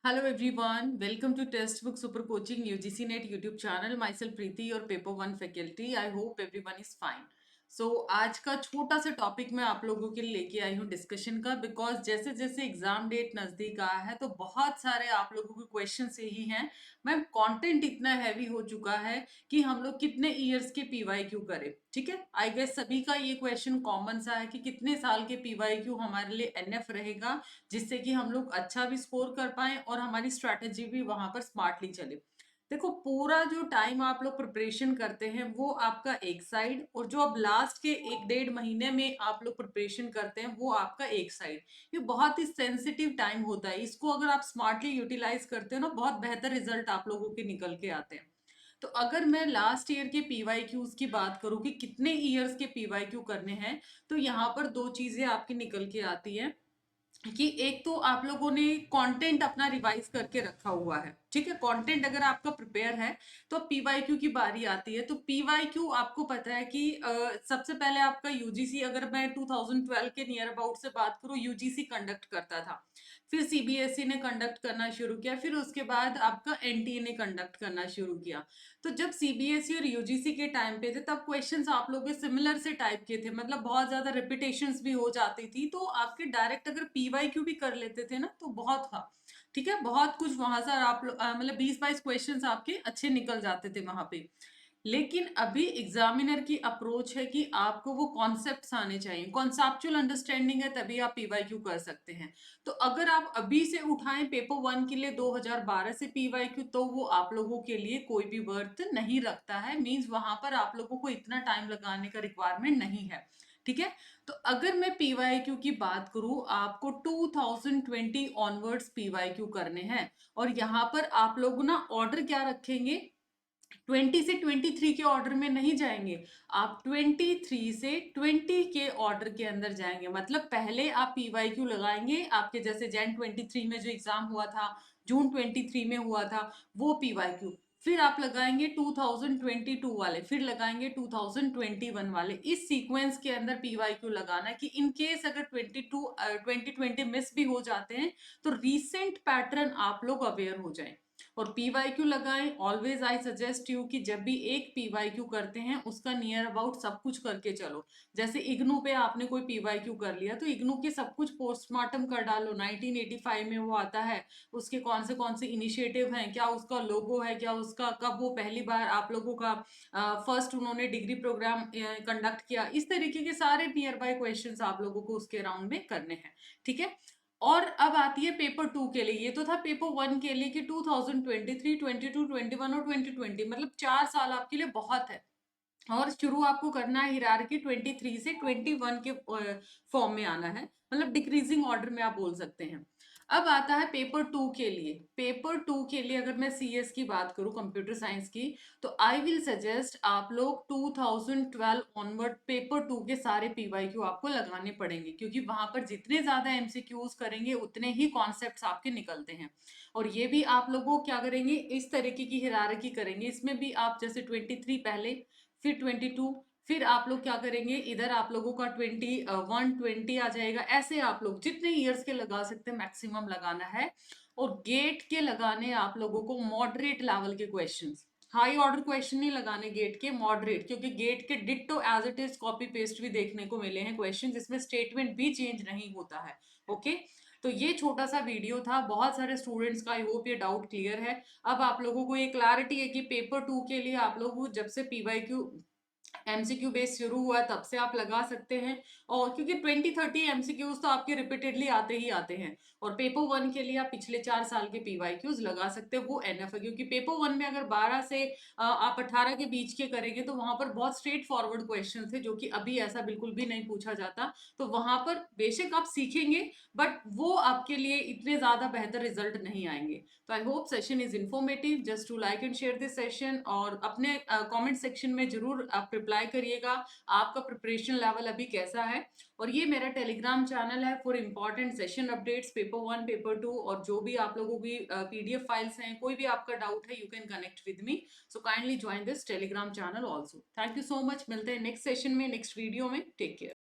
Hello everyone, welcome to Textbook Super Coaching UGC Net YouTube channel. Myself Preeti, your Paper 1 faculty. I hope everyone is fine. So आज का छोटा सा topic मैं आप लोगों के लिए लेके आई हूँ डिस्कशन का, बिकॉज जैसे जैसे एग्जाम डेट नज़दीक आया है तो बहुत सारे आप लोगों के क्वेश्चन यही हैं। मैम कंटेंट इतना हैवी हो चुका है कि हम लोग कितने ईयर्स के पीवाईक्यू करें। ठीक है, आई गेस सभी का ये क्वेश्चन कॉमन सा है कि कितने साल के पीवाईक्यू हमारे लिए एनएफ रहेगा, जिससे कि हम लोग अच्छा भी स्कोर कर पाए और हमारी स्ट्रैटेजी भी वहां पर स्मार्टली चले। देखो, पूरा जो टाइम आप लोग प्रिपरेशन करते हैं वो आपका एक साइड, और जो अब लास्ट के 1 डेढ़ महीने में आप लोग प्रिपरेशन करते हैं वो आपका एक साइड। ये बहुत ही सेंसिटिव टाइम होता है, इसको अगर आप स्मार्टली यूटिलाइज करते हो ना, बहुत बेहतर रिजल्ट आप लोगों के निकल के आते हैं। तो अगर मैं लास्ट ईयर के पीवाईक्यूज की बात करूं कि कितने ईयर्स के पीवाईक्यू करने हैं, तो यहाँ पर दो चीजें आपकी निकल के आती हैं कि एक तो आप लोगों ने कंटेंट अपना रिवाइज करके रखा हुआ है। ठीक है, कंटेंट अगर आपका प्रिपेयर है तो पीवाईक्यू की बारी आती है। तो पीवाईक्यू आपको पता है कि सबसे पहले आपका यूजीसी, अगर मैं 2012 के नियर अबाउट से बात करूं, यूजीसी कंडक्ट करता था, फिर सीबीएसई ने कंडक्ट करना शुरू किया, फिर उसके बाद आपका एनटीए ने कंडक्ट करना शुरू किया। तो जब सीबीएसई और यूजीसी के टाइम पे थे तब क्वेश्चंस आप लोगों के सिमिलर से टाइप के थे, मतलब बहुत ज्यादा रिपीटेशंस भी हो जाती थी, तो आपके डायरेक्ट अगर पीवाईक्यू भी कर लेते थे ना तो बहुत था। ठीक है, बहुत कुछ वहां से आप मतलब 20-22 क्वेश्चंस आपके अच्छे निकल जाते थे वहां पे। लेकिन अभी एग्जामिनर की अप्रोच है कि आपको वो कॉन्सेप्ट्स आने चाहिए, कॉन्सेप्चुअल अंडरस्टैंडिंग है तभी आप पीवाईक्यू कर सकते हैं। तो अगर आप अभी से उठाएं पेपर 1 के लिए 2012 से पीवाईक्यू, तो वो आप लोगों के लिए कोई भी वर्थ नहीं रखता है। मींस वहां पर आप लोगों को इतना टाइम लगाने का रिक्वायरमेंट नहीं है। ठीक है, तो अगर मैं पीवाईक्यू की बात करूं, आपको 2020 ऑनवर्ड्स पीवाईक्यू करने हैं। और यहाँ पर आप लोग ना ऑर्डर क्या रखेंगे, 20 से 23 के ऑर्डर में नहीं जाएंगे, आप 23 से 20 के ऑर्डर के अंदर जाएंगे। मतलब पहले आप पीवाईक्यू लगाएंगे, आपके जैसे जैन 23 में जो एग्जाम हुआ था, जून 23 में हुआ था, वो पीवाईक्यू फिर आप लगाएंगे 2022 वाले, फिर लगाएंगे 2021 वाले। इस सीक्वेंस के अंदर पीवाईक्यू लगाना कि इन केस अगर 2020 मिस भी हो जाते हैं तो रीसेंट पैटर्न आप लोग अवेयर हो जाएं। और पीवाईक्यू लगाएं। ऑलवेज आई सजेस्ट यू कि जब भी एक पीवाईक्यू करते हैं उसका नियर अबाउट सब कुछ करके चलो। जैसे इग्नू पे आपने कोई पीवाईक्यू कर लिया तो इग्नू के सब कुछ पोस्टमार्टम कर डालो, 1985 में वो आता है, उसके कौन से इनिशिएटिव हैं, क्या उसका लोगो है, क्या उसका कब वो पहली बार आप लोगों का फर्स्ट उन्होंने डिग्री प्रोग्राम कंडक्ट किया। इस तरीके के सारे नियर बाय क्वेश्चन आप लोगों को उसके राउंड में करने हैं। ठीक है, और अब आती है पेपर 2 के लिए। ये तो था पेपर 1 के लिए कि 2023, 22, 21 और 2020, मतलब 4 साल आपके लिए बहुत है। और शुरू आपको करना है हिरारकी 23 से 21 के फॉर्म में आना है, मतलब डिक्रीजिंग ऑर्डर में आप बोल सकते हैं। अब आता है पेपर 2 के लिए। पेपर 2 के लिए अगर मैं सीएस की बात करूं, कंप्यूटर साइंस की, तो आई विल सजेस्ट आप लोग 2012 ऑनवर्ड पेपर 2 के सारे पीवाईक्यू आपको लगाने पड़ेंगे, क्योंकि वहां पर जितने ज्यादा एमसीक्यूज करेंगे उतने ही कॉन्सेप्ट्स आपके निकलते हैं। और ये भी आप लोगों क्या करेंगे, इस तरीके की हिरारकी करेंगे। इसमें भी आप जैसे 23 पहले, फिर 22, फिर आप लोग क्या करेंगे, इधर आप लोगों का 21 20 आ जाएगा। ऐसे आप लोग जितने ईयर्स के लगा सकते हैं मैक्सिमम लगाना है। और गेट के लगाने आप लोगों को मॉडरेट लेवल के क्वेश्चंस, हाई ऑर्डर क्वेश्चन नहीं लगाने गेट के, मॉडरेट, क्योंकि गेट के ditto as it is copy paste भी देखने को मिले हैं क्वेश्चन जिसमें स्टेटमेंट भी चेंज नहीं होता है। ओके, तो ये छोटा सा वीडियो था, बहुत सारे स्टूडेंट्स का आई होप ये डाउट क्लियर है। अब आप लोगों को ये क्लैरिटी है कि पेपर 2 के लिए आप लोग जब से पीवाईक्यू एमसीक्यू बेस शुरू हुआ तब से आप लगा सकते हैं। और क्योंकि 20-30 एमसीक्यूज तो आपके रिपीटेडली आते ही आते हैं, और पेपर 1 के लिए आप पिछले 4 साल के पीवाईक्यूज लगा सकते हैं, वो एनएफ है। क्योंकि पेपर 1 में अगर 12 से आप 18 के बीच के करेंगे तो वहां पर बहुत स्ट्रेट फॉरवर्ड क्वेश्चन थे, जो कि अभी ऐसा बिल्कुल भी नहीं पूछा जाता। तो वहां पर बेशक आप सीखेंगे, बट वो आपके लिए इतने ज्यादा बेहतर रिजल्ट नहीं आएंगे। तो I hope session is informative. Just to like and share this session, और अपने कमेंट सेक्शन में जरूर आप रिप्लाई करिएगा आपका प्रिपरेशन लेवल अभी कैसा है। और ये मेरा टेलीग्राम चैनल है for important session updates, paper 1 paper 2, और जो भी आप लोगों की पीडीएफ फाइल्स हैं, कोई भी आपका डाउट है, you can connect with me. So kindly join this Telegram channel also. Thank you so much, मिलते हैं नेक्स्ट सेशन में, नेक्स्ट वीडियो में। Take care.